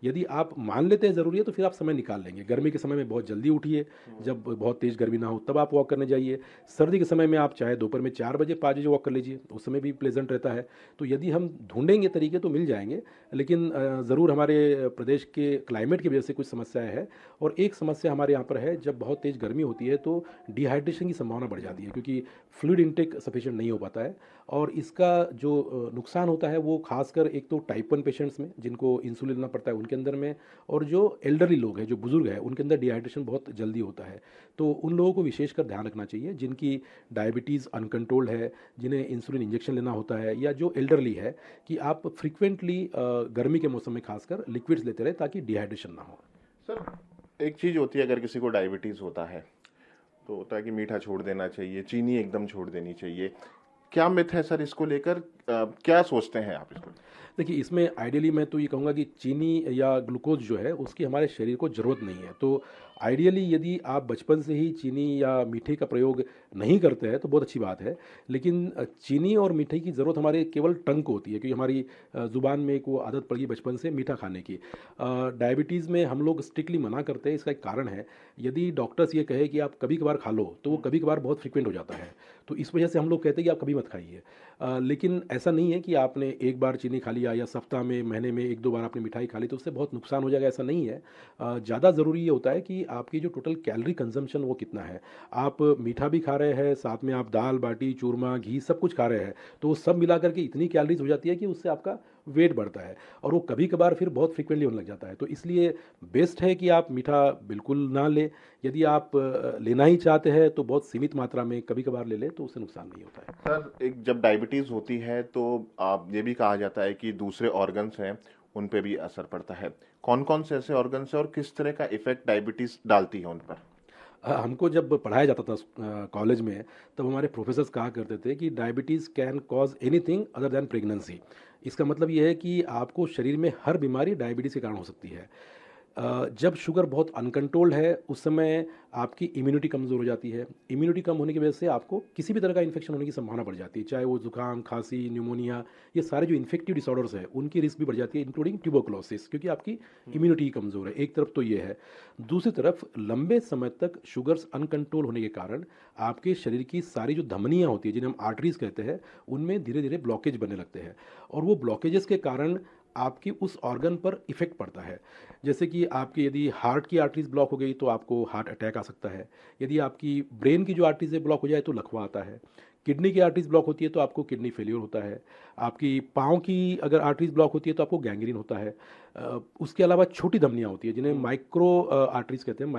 यदि आप मान लेते हैं ज़रूरी है तो फिर आप समय निकाल लेंगे। गर्मी के समय में बहुत जल्दी उठिए, जब बहुत तेज़ गर्मी ना हो तब आप वॉक करने जाइए। सर्दी के समय में आप चाहे दोपहर में 4 बजे 5 बजे वॉक कर लीजिए, उस समय भी प्लेज़ेंट रहता है। तो यदि हम ढूँढेंगे तरीके तो मिल जाएँगे, लेकिन ज़रूर हमारे प्रदेश के क्लाइमेट की वजह से कुछ समस्याएँ हैं। और एक समस्या हमारे यहाँ पर है, जब बहुत तेज़ गर्मी होती है तो डिहाइड्रेशन की संभावना बढ़ जाती है, क्योंकि फ्लूइड इनटेक सफिशिएंट नहीं हो पाता है। और इसका जो नुकसान होता है वो खासकर एक तो टाइप 1 पेशेंट्स में जिनको इंसुलिन लेना पड़ता है उनके अंदर में, और जो एल्डरली लोग हैं, जो बुजुर्ग हैं, उनके अंदर डिहाइड्रेशन बहुत जल्दी होता है। तो उन लोगों को विशेषकर ध्यान रखना चाहिए जिनकी डायबिटीज़ अनकंट्रोल्ड है, जिन्हें इंसुलिन इंजेक्शन लेना होता है, या जो एल्डरली है, कि आप फ्रीक्वेंटली गर्मी के मौसम में खासकर लिक्विड्स लेते रहें ताकि डिहाइड्रेशन ना हो। सर, एक चीज़ होती है, अगर किसी को डायबिटीज़ होता है तो होता है कि मीठा छोड़ देना चाहिए, चीनी एकदम छोड़ देनी चाहिए। क्या मिथ है सर इसको लेकर? क्या सोचते हैं आप इसको? देखिए, इसमें आइडियली मैं तो ये कहूँगा कि चीनी या ग्लूकोज़ जो है उसकी हमारे शरीर को ज़रूरत नहीं है। तो आइडियली यदि आप बचपन से ही चीनी या मीठे का प्रयोग नहीं करते हैं तो बहुत अच्छी बात है। लेकिन चीनी और मीठे की ज़रूरत हमारे केवल टंग को होती है, क्योंकि हमारी ज़ुबान में एक वो आदत पड़ गई बचपन से मीठा खाने की। डायबिटीज़ में हम लोग स्ट्रिक्टली मना करते हैं, इसका एक कारण है। यदि डॉक्टर्स ये कहे कि आप कभी-कभार खा लो, तो वो कभी-कभार बहुत फ्रीक्वेंट हो जाता है। तो इस वजह से हम लोग कहते हैं कि आप कभी मत खाइए। लेकिन ऐसा नहीं है कि आपने एक बार चीनी खा लिया या सप्ताह में, महीने में 1-2 बार आपने मिठाई खा ली तो उससे बहुत नुकसान हो जाएगा, ऐसा नहीं है। ज़्यादा ज़रूरी ये होता है कि आपकी जो टोटल कैलोरी कंज़म्पशन वो कितना है। आप मीठा भी खा रहे हैं, साथ में आप दाल, बाटी, चूरमा, घी सब कुछ खा रहे हैं, तो वो सब मिला कर के इतनी कैलोरीज़ हो जाती है कि उससे आपका वेट बढ़ता है, और वो कभी-कभार फिर बहुत फ्रीक्वेंटली होने लग जाता है। तो इसलिए बेस्ट है कि आप मीठा बिल्कुल ना लें। यदि आप लेना ही चाहते हैं तो बहुत सीमित मात्रा में कभी-कभार ले लें, तो उससे नुकसान नहीं होता है। सर, एक जब डायबिटीज़ होती है तो आप ये भी कहा जाता है कि दूसरे ऑर्गन्स हैं, उन पे भी असर पड़ता है। कौन-कौन से ऐसे ऑर्गन्स हैं और किस तरह का इफ़ेक्ट डायबिटीज़ डालती है उन पर? हमको जब पढ़ाया जाता था कॉलेज में, तब हमारे प्रोफेसर्स कहा करते थे कि diabetes can cause anything other than pregnancy. इसका मतलब ये है कि आपको शरीर में हर बीमारी डायबिटीज़ के कारण हो सकती है। जब शुगर बहुत अनकंट्रोल्ड है उस समय आपकी इम्यूनिटी कमज़ोर हो जाती है। इम्यूनिटी कम होने की वजह से आपको किसी भी तरह का इन्फेक्शन होने की संभावना बढ़ जाती है, चाहे वो ज़ुकाम, खांसी, न्यूमोनिया, ये सारे जो इन्फेक्टिव डिसऑर्डर्स हैं उनकी रिस्क भी बढ़ जाती है, इंक्लूडिंग ट्यूबरकुलोसिस, क्योंकि आपकी इम्यूनिटी कमज़ोर है। एक तरफ तो ये है। दूसरी तरफ लंबे समय तक शुगर्स अनकंट्रोल होने के कारण आपके शरीर की सारी जो धमनियाँ होती है, जिन्हें हम आर्टरीज़ कहते हैं, उनमें धीरे-धीरे ब्लॉकेज बनने लगते हैं, और वो ब्लॉकेजेस के कारण आपकी उस ऑर्गन पर इफ़ेक्ट पड़ता है। जैसे कि आपकी यदि हार्ट की आर्टरीज़ ब्लॉक हो गई तो आपको हार्ट अटैक आ सकता है। यदि आपकी ब्रेन की जो आर्टरीज़ ब्लॉक हो जाए तो लकवा आता है। किडनी की आर्टरीज़ ब्लॉक होती है तो आपको किडनी फेल्योर होता है। आपकी पाँव की अगर आर्टरीज़ ब्लॉक होती है तो आपको गैंग्रीन होता है। उसके अलावा छोटी धमनियाँ होती हैं जिन्हें माइक्रो आर्टरीज़ कहते हैं,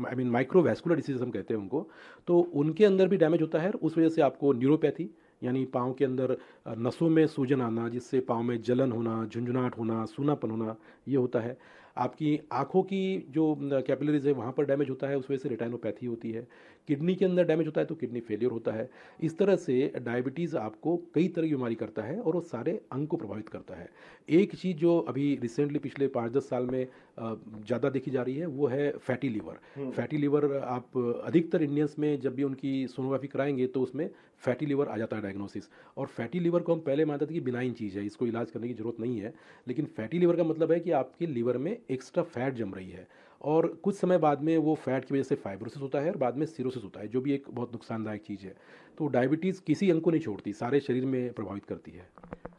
आई मीन माइक्रोवैस्कुलर डिसीज़ हम कहते हैं उनको। तो उनके अंदर भी डैमेज होता है, और उस वजह से आपको न्यूरोपैथी, यानी पाँव के अंदर नसों में सूजन आना, जिससे पाँव में जलन होना, झुंझुनाहट होना, सूनापन होना, ये होता है। आपकी आँखों की जो कैपिलरीज़ है वहाँ पर डैमेज होता है, उस वजह से रेटिनोपैथी होती है। किडनी के अंदर डैमेज होता है तो किडनी फेलियर होता है। इस तरह से डायबिटीज़ आपको कई तरह की बीमारी करता है और वो सारे अंग को प्रभावित करता है। एक चीज़ जो अभी रिसेंटली पिछले 5-10 साल में ज़्यादा देखी जा रही है वो है फैटी लिवर। फैटी लिवर आप अधिकतर इंडियंस में जब भी उनकी सोनोग्राफी कराएँगे तो उसमें फैटी लिवर आ जाता है डायग्नोसिस। और फैटी लिवर को हम पहले मानते थे कि बिनाइन चीज़ है, इसको इलाज करने की ज़रूरत नहीं है। लेकिन फैटी लिवर का मतलब है कि आपके लिवर में एक्स्ट्रा फैट जम रही है, और कुछ समय बाद में वो फैट की वजह से फाइब्रोसिस होता है और बाद में सिरोसिस होता है, जो भी एक बहुत नुकसानदायक चीज़ है। तो डायबिटीज़ किसी अंग को नहीं छोड़ती, सारे शरीर में प्रभावित करती है।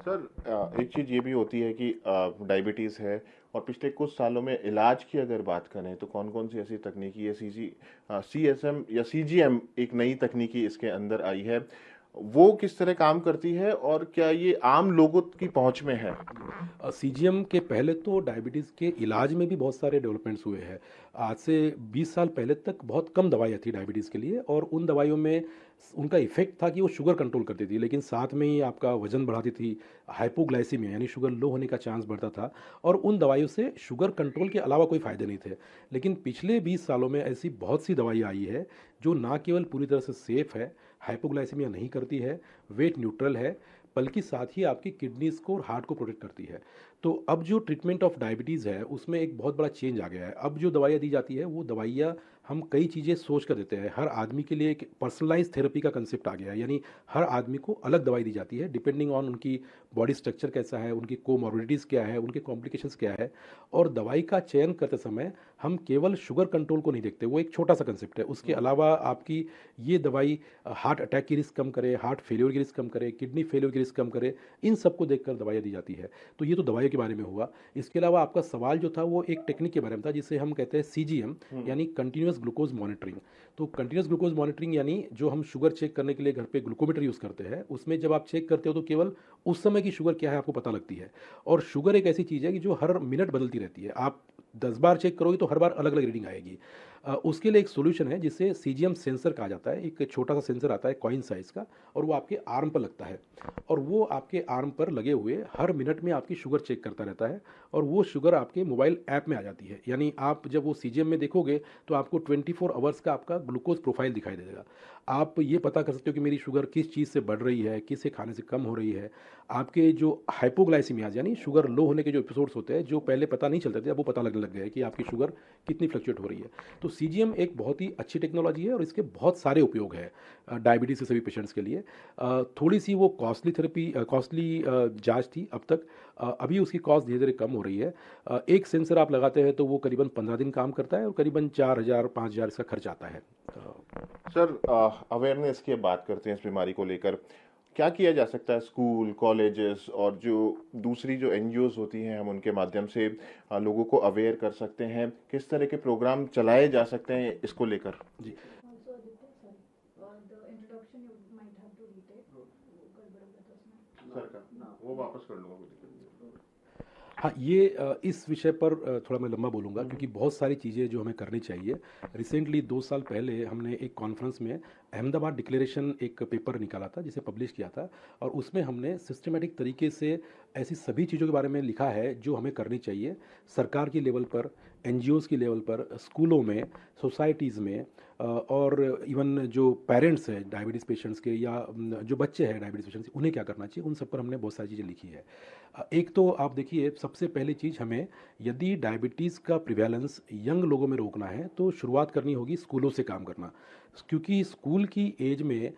सर, एक चीज़ ये भी होती है कि डायबिटीज़ है और पिछले कुछ सालों में इलाज की अगर बात करें तो कौन-कौन सी ऐसी तकनीकी है, सीएसएम या सीजीएम एक नई तकनीकी इसके अंदर आई है, वो किस तरह काम करती है और क्या ये आम लोगों की पहुँच में है? सीजीएम के पहले तो डायबिटीज़ के इलाज में भी बहुत सारे डेवलपमेंट्स हुए हैं। आज से 20 साल पहले तक बहुत कम दवाइयाँ थी डायबिटीज़ के लिए, और उन दवाइयों में उनका इफ़ेक्ट था कि वो शुगर कंट्रोल करती थी, लेकिन साथ में ही आपका वज़न बढ़ाती थी, हाइपोग्लाइसीमिया यानी शुगर लो होने का चांस बढ़ता था, और उन दवाइयों से शुगर कंट्रोल के अलावा कोई फ़ायदे नहीं थे। लेकिन पिछले 20 सालों में ऐसी बहुत सी दवाइयाँ आई है, जो ना केवल पूरी तरह से सेफ़ है, हाइपोग्लाइसीमिया नहीं करती है, वेट न्यूट्रल है, बल्कि साथ ही आपकी किडनीज़ को और हार्ट को प्रोटेक्ट करती है। तो अब जो ट्रीटमेंट ऑफ डायबिटीज़ है, उसमें एक बहुत बड़ा चेंज आ गया है। अब जो दवाइयाँ दी जाती है, वो दवाइयाँ हम कई चीज़ें सोच कर देते हैं। हर आदमी के लिए एक पर्सनलाइज़्ड थेरेपी का कांसेप्ट आ गया है। यानी हर आदमी को अलग दवाई दी जाती है, डिपेंडिंग ऑन उनकी बॉडी स्ट्रक्चर कैसा है, उनकी कोमॉर्बिडिटीज़ क्या है, उनके कॉम्प्लिकेशंस क्या है। और दवाई का चयन करते समय हम केवल शुगर कंट्रोल को नहीं देखते, वो एक छोटा-सा कांसेप्ट है। उसके अलावा आपकी ये दवाई हार्ट अटैक की रिस्क कम करे, हार्ट फेल्योर की रिस्क कम करे, किडनी फेल्योर की रिस्क कम करे, इन सबको देखकर दवाइयाँ दी जाती है। तो ये तो दवाइयों के बारे में हुआ। इसके अलावा आपका सवाल जो था वो एक टेक्निक के बारे में था, जिसे हम कहते हैं सीजीएम, यानी कंटीन्यूअस ग्लूकोज मॉनिटरिंग। तो कंटीन्यूअस ग्लूकोज मॉनिटरिंग यानी जो हम शुगर चेक करने के लिए घर पे ग्लूकोमीटर यूज़ करते हैं, उसमें जब आप चेक करते हो तो केवल उस समय की शुगर क्या है आपको पता लगती है। और शुगर एक ऐसी चीज़ है कि जो हर मिनट बदलती रहती है। आप 10 बार चेक करोगे तो हर बार अलग-अलग रीडिंग आएगी। उसके लिए एक सॉल्यूशन है जिसे सीजीएम सेंसर कहा जाता है। एक छोटा-सा सेंसर आता है कॉइन साइज़ का, और वो आपके आर्म पर लगता है। और वो आपके आर्म पर लगे हुए हर मिनट में आपकी शुगर चेक करता रहता है, और वो शुगर आपके मोबाइल ऐप में आ जाती है। यानी आप जब वो सीजीएम में देखोगे तो आपको 24 आवर्स का आपका ग्लूकोज़ प्रोफ़ाइल दिखाई देगा। आप ये पता कर सकते हो कि मेरी शुगर किस चीज़ से बढ़ रही है, किससे खाने से कम हो रही है। आपके जो हाइपोग्लाइसीमियाज़ यानी शुगर लो होने के जो एपिसोड्स होते हैं, जो पहले पता नहीं चलते थे, अब वो पता लगने लग गए हैं कि आपकी शुगर कितनी फ्लक्चुएट हो रही है। तो सीजीएम एक बहुत ही अच्छी टेक्नोलॉजी है और इसके बहुत सारे उपयोग हैं डायबिटीज़ के सभी पेशेंट्स के लिए। थोड़ी-सी वो कॉस्टली थेरेपी कॉस्टली जाँच थी अब तक। अभी उसकी कॉस्ट धीरे-धीरे कम हो रही है। एक सेंसर आप लगाते हैं तो वो करीबन 15 दिन काम करता है और करीबन 4000 5000 इसका खर्च आता है। सर, अवेयरनेस की अब बात करते हैं इस बीमारी को लेकर। क्या किया जा सकता है स्कूल, कॉलेजेस और जो दूसरी जो एनजीओज़ होती हैं, हम उनके माध्यम से लोगों को अवेयर कर सकते हैं? किस तरह के प्रोग्राम चलाए जा सकते हैं इसको लेकर? जी। Also, Aditya, sorry, the introduction you might have to retake. वो गड़बड़ हो गया था उसमें। सर का वो वापस कर लूँगा, कोई दिक्कत नहीं है। हाँ, ये इस विषय पर थोड़ा मैं लंबा बोलूँगा, क्योंकि बहुत सारी चीज़ें जो हमें करनी चाहिए। रिसेंटली 2 साल पहले हमने एक कॉन्फ्रेंस में अहमदाबाद डिक्लेरेशन एक पेपर निकाला था, जिसे पब्लिश किया था, और उसमें हमने सिस्टमैटिक तरीके से ऐसी सभी चीज़ों के बारे में लिखा है जो हमें करनी चाहिए सरकार की लेवल पर, एनजीओज़ की लेवल पर, स्कूलों में, सोसाइटीज़ में, और इवन जो पेरेंट्स हैं डायबिटीज़ पेशेंट्स के, या जो बच्चे हैं डायबिटीज़ पेशेंट्स, उन्हें क्या करना चाहिए, उन सब पर हमने बहुत सारी चीज़ें लिखी है। एक तो आप देखिए, सबसे पहली चीज़ हमें, यदि डायबिटीज़ का प्रिवेलेंस यंग लोगों में रोकना है तो शुरुआत करनी होगी स्कूलों से काम करना। क्योंकि स्कूल की एज में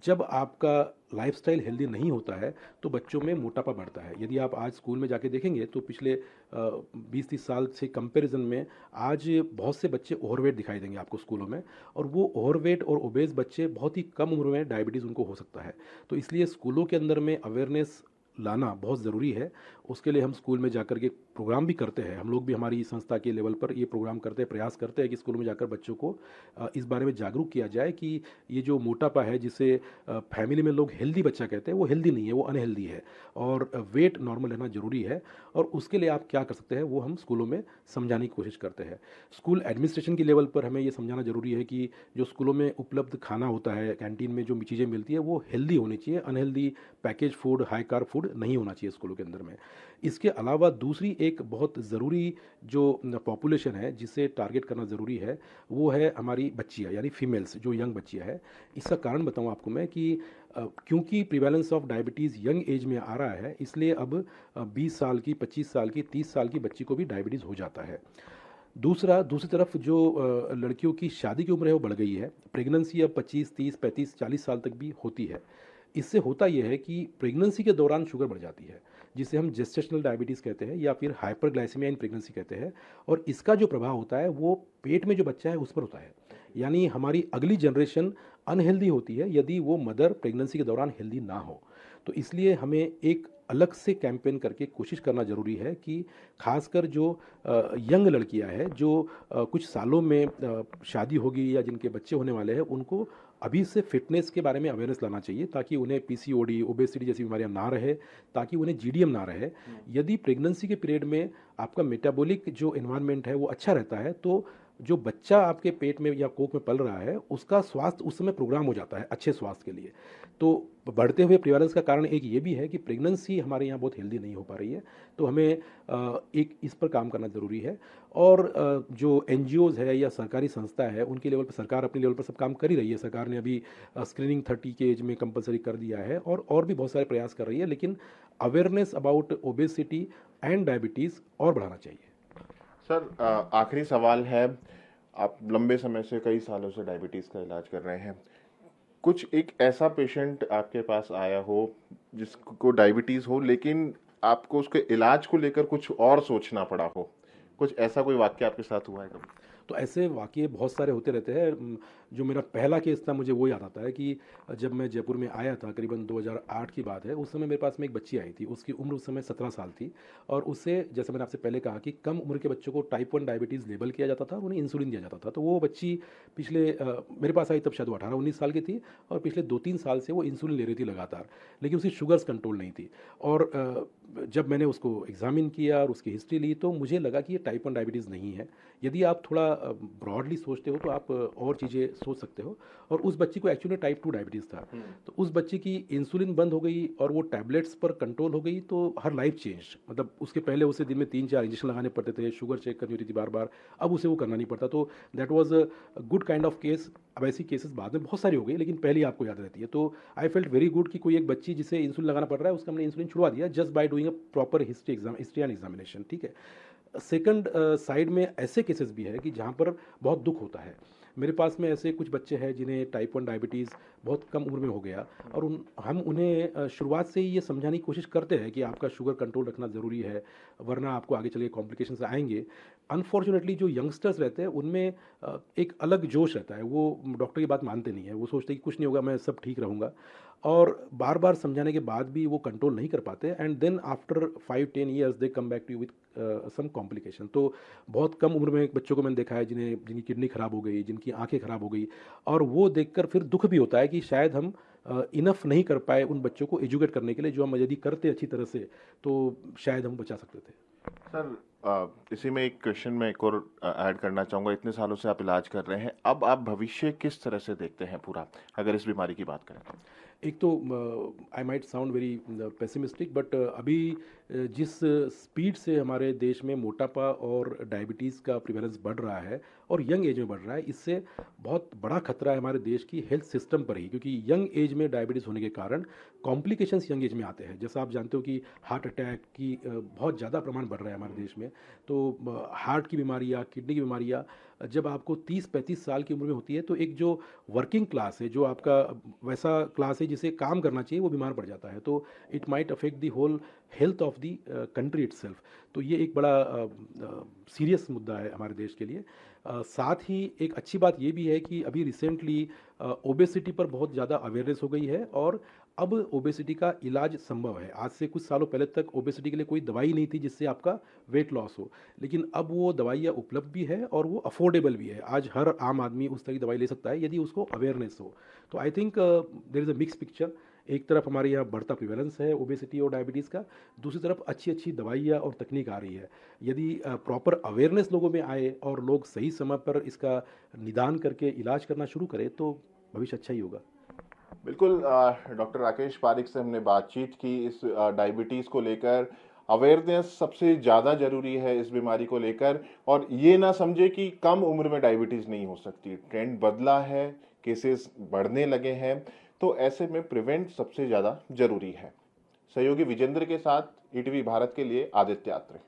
जब आपका लाइफ़स्टाइल हेल्दी नहीं होता है तो बच्चों में मोटापा बढ़ता है। यदि आप आज स्कूल में जाके देखेंगे तो पिछले 20-30 साल से कंपैरिजन में आज बहुत से बच्चे ओवरवेट दिखाई देंगे आपको स्कूलों में, और वो ओवरवेट और ओबेस बच्चे बहुत ही कम उम्र में डायबिटीज़ उनको हो सकता है। तो इसलिए स्कूलों के अंदर में अवेयरनेस लाना बहुत ज़रूरी है। उसके लिए हम स्कूल में जाकर के प्रोग्राम भी करते हैं। हम लोग भी हमारी संस्था के लेवल पर ये प्रोग्राम करते हैं, प्रयास करते हैं कि स्कूल में जाकर बच्चों को इस बारे में जागरूक किया जाए कि ये जो मोटापा है, जिसे फैमिली में लोग हेल्दी बच्चा कहते हैं, वो हेल्दी नहीं है, वो अनहेल्दी है, और वेट नॉर्मल रहना ज़रूरी है। और उसके लिए आप क्या कर सकते हैं, वो हम स्कूलों में समझाने की कोशिश करते हैं। स्कूल एडमिनिस्ट्रेशन की लेवल पर हमें ये समझाना ज़रूरी है कि जो स्कूलों में उपलब्ध खाना होता है, कैंटीन में जो चीज़ें मिलती है, वो हेल्दी होनी चाहिए। Unhealthy package food, high carb food नहीं होना चाहिए स्कूलों के अंदर में। इसके अलावा दूसरी एक बहुत ज़रूरी जो पॉपुलेशन है जिसे टारगेट करना ज़रूरी है, वो है हमारी बच्चियाँ, यानी फीमेल्स, जो यंग बच्चियाँ हैं। इसका कारण बताऊँ आपको मैं कि क्योंकि prevalence of diabetes young age में आ रहा है, इसलिए अब 20 साल की, 25 साल की, 30 साल की बच्ची को भी डायबिटीज़ हो जाता है। दूसरी तरफ जो लड़कियों की शादी की उम्र है वो बढ़ गई है। प्रेगनेंसी अब 25, 30, 35, 40 साल तक भी होती है। इससे होता ये है कि प्रेगनेंसी के दौरान शुगर बढ़ जाती है, जिसे हम जेस्टेशनल डायबिटीज़ कहते हैं, या फिर हाइपरग्लाइसेमिया इन प्रेगनेंसी कहते हैं। और इसका जो प्रभाव होता है वो पेट में जो बच्चा है उस पर होता है। यानी हमारी अगली जनरेशन अनहेल्दी होती है यदि वो मदर प्रेगनेंसी के दौरान हेल्दी ना हो। तो इसलिए हमें एक अलग से कैंपेन करके कोशिश करना ज़रूरी है कि खासकर जो यंग लड़कियां हैं, जो कुछ सालों में शादी होगी या जिनके बच्चे होने वाले हैं, उनको अभी से फिटनेस के बारे में अवेयरनेस लाना चाहिए, ताकि उन्हें पीसीओडी, ओबेसिटी जैसी बीमारियां ना रहे, ताकि उन्हें जीडीएम ना रहे। यदि प्रेगनेंसी के पीरियड में आपका मेटाबॉलिक जो एनवायरनमेंट है वो अच्छा रहता है, तो जो बच्चा आपके पेट में या कोख में पल रहा है उसका स्वास्थ्य उस समय प्रोग्राम हो जाता है अच्छे स्वास्थ्य के लिए। तो बढ़ते हुए प्रिवालेंस का कारण एक ये भी है कि प्रेगनेंसी हमारे यहाँ बहुत हेल्दी नहीं हो पा रही है। तो हमें एक इस पर काम करना ज़रूरी है। और जो एनजीओज़ है या सरकारी संस्था है उनके लेवल पर, सरकार अपने लेवल पर सब काम कर ही रही है। सरकार ने अभी स्क्रीनिंग 30 के एज में कंपलसरी कर दिया है और भी बहुत सारे प्रयास कर रही है, लेकिन awareness about obesity and diabetes और बढ़ाना चाहिए। सर, आखिरी सवाल है, आप लंबे समय से, कई सालों से डायबिटीज़ का इलाज कर रहे हैं। कुछ एक ऐसा पेशेंट आपके पास आया हो जिसको डायबिटीज़ हो, लेकिन आपको उसके इलाज को लेकर कुछ और सोचना पड़ा हो, कुछ ऐसा कोई वाक़या आपके साथ हुआ है कभी? तो ऐसे वाक़ये बहुत सारे होते रहते हैं। जो मेरा पहला केस था मुझे वो याद आता है कि जब मैं जयपुर में आया था, करीबन 2008 की बात है। उस समय मेरे पास में एक बच्ची आई थी, उसकी उम्र उस समय 17 साल थी। और उससे, जैसे मैंने आपसे पहले कहा कि कम उम्र के बच्चों को टाइप 1 डायबिटीज़ लेबल किया जाता था, उन्हें इंसुलिन दिया जाता था। तो वो बच्ची मेरे पास आई तब शायद वो 18-19 साल की थी, और पिछले 2-3 साल से वो इंसुलिन ले रही थी लगातार, लेकिन उसकी शुगर्स कंट्रोल नहीं थी। और जब मैंने उसको एग्ज़ामिन किया और उसकी हिस्ट्री ली तो मुझे लगा कि ये टाइप 1 डायबिटीज़ नहीं है। यदि आप थोड़ा ब्रॉडली सोचते हो तो आप और चीज़ें सोच सकते हो। और उस बच्ची को एक्चुअली टाइप 2 डायबिटीज़ था। तो उस बच्ची की इंसुलिन बंद हो गई और वो टैबलेट्स पर कंट्रोल हो गई, तो हर लाइफ चेंज। मतलब उसके पहले उसे दिन में 3-4 इंजेक्शन लगाने पड़ते थे, शुगर चेक करनी होती थी बार बार, अब उसे वो करना नहीं पड़ता। तो that was a good kind of case. अब ऐसी केसेस बाद में बहुत सारी हो गई, लेकिन पहली आपको याद रहती है। तो आई फेल्ट वेरी गुड कि कोई एक बच्ची जिसे इंसुलिन लगाना पड़ रहा है, उसका हमने इंसुलिन छुड़वा दिया just by doing a proper history and examination, ठीक है। सेकंड साइड में ऐसे केसेस भी है कि जहाँ पर बहुत दुख होता है। मेरे पास में ऐसे कुछ बच्चे हैं जिन्हें टाइप 1 डायबिटीज़ बहुत कम उम्र में हो गया, और हम उन्हें शुरुआत से ही ये समझाने की कोशिश करते हैं कि आपका शुगर कंट्रोल रखना ज़रूरी है, वरना आपको आगे चल के कॉम्प्लिकेशंस आएंगे। अनफॉर्चुनेटली जो यंगस्टर्स रहते हैं उनमें एक अलग जोश रहता है, वो डॉक्टर की बात मानते नहीं है, वो सोचते हैं कि कुछ नहीं होगा, मैं सब ठीक रहूँगा। और बार बार समझाने के बाद भी वो कंट्रोल नहीं कर पाते, and then after 5-10 years they come back to you with some complication. तो बहुत कम उम्र में बच्चों को मैंने देखा है जिनकी किडनी खराब हो गई, जिनकी आंखें खराब हो गई, और वो देखकर फिर दुख भी होता है कि शायद हम इनफ नहीं कर पाए उन बच्चों को एजुकेट करने के लिए, जो हम यदि करते अच्छी तरह से तो शायद हम बचा सकते थे। सर, इसी में एक क्वेश्चन मैं एक और ऐड करना चाहूँगा। इतने सालों से आप इलाज कर रहे हैं, अब आप भविष्य किस तरह से देखते हैं पूरा, अगर इस बीमारी की बात करें तो? एक तो I might sound very pessimistic, but अभी जिस स्पीड से हमारे देश में मोटापा और डायबिटीज़ का प्रिवेलेंस बढ़ रहा है और यंग एज में बढ़ रहा है, इससे बहुत बड़ा खतरा है हमारे देश की हेल्थ सिस्टम पर ही। क्योंकि यंग एज में डायबिटीज़ होने के कारण कॉम्प्लिकेशंस यंग एज में आते हैं। जैसा आप जानते हो कि हार्ट अटैक की बहुत ज़्यादा प्रमाण बढ़ रहा है हमारे देश में। तो हार्ट की बीमारियाँ, किडनी की बीमारियाँ जब आपको 30-35 साल की उम्र में होती है, तो एक जो वर्किंग क्लास है, जो आपका वैसा क्लास है जिसे काम करना चाहिए, वो बीमार पड़ जाता है। तो it might affect the whole health of the country itself. तो ये एक बड़ा सीरियस मुद्दा है हमारे देश के लिए। साथ ही एक अच्छी बात ये भी है कि अभी रिसेंटली ओबेसिटी पर बहुत ज़्यादा अवेयरनेस हो गई है, और अब ओबेसिटी का इलाज संभव है। आज से कुछ सालों पहले तक ओबेसिटी के लिए कोई दवाई नहीं थी जिससे आपका वेट लॉस हो, लेकिन अब वो दवाइयाँ उपलब्ध भी है और वो अफोर्डेबल भी है। आज हर आम आदमी उस तरह की दवाई ले सकता है यदि उसको अवेयरनेस हो। तो I think there is a mix picture. एक तरफ हमारे यहाँ बढ़ता प्रिवेलेंस है ओबेसिटी और डायबिटीज़ का, दूसरी तरफ अच्छी अच्छी दवाइयाँ और तकनीक आ रही है। यदि प्रॉपर अवेयरनेस लोगों में आए और लोग सही समय पर इसका निदान करके इलाज करना शुरू करें तो भविष्य अच्छा ही होगा। बिल्कुल। डॉक्टर राकेश पारिक से हमने बातचीत की इस डायबिटीज़ को लेकर। अवेयरनेस सबसे ज़्यादा ज़रूरी है इस बीमारी को लेकर, और ये ना समझे कि कम उम्र में डायबिटीज़ नहीं हो सकती। ट्रेंड बदला है, केसेस बढ़ने लगे हैं, तो ऐसे में प्रिवेंट सबसे ज़्यादा ज़रूरी है। सहयोगी विजेंद्र के साथ ईटीवी भारत के लिए आदित्य आत्रे।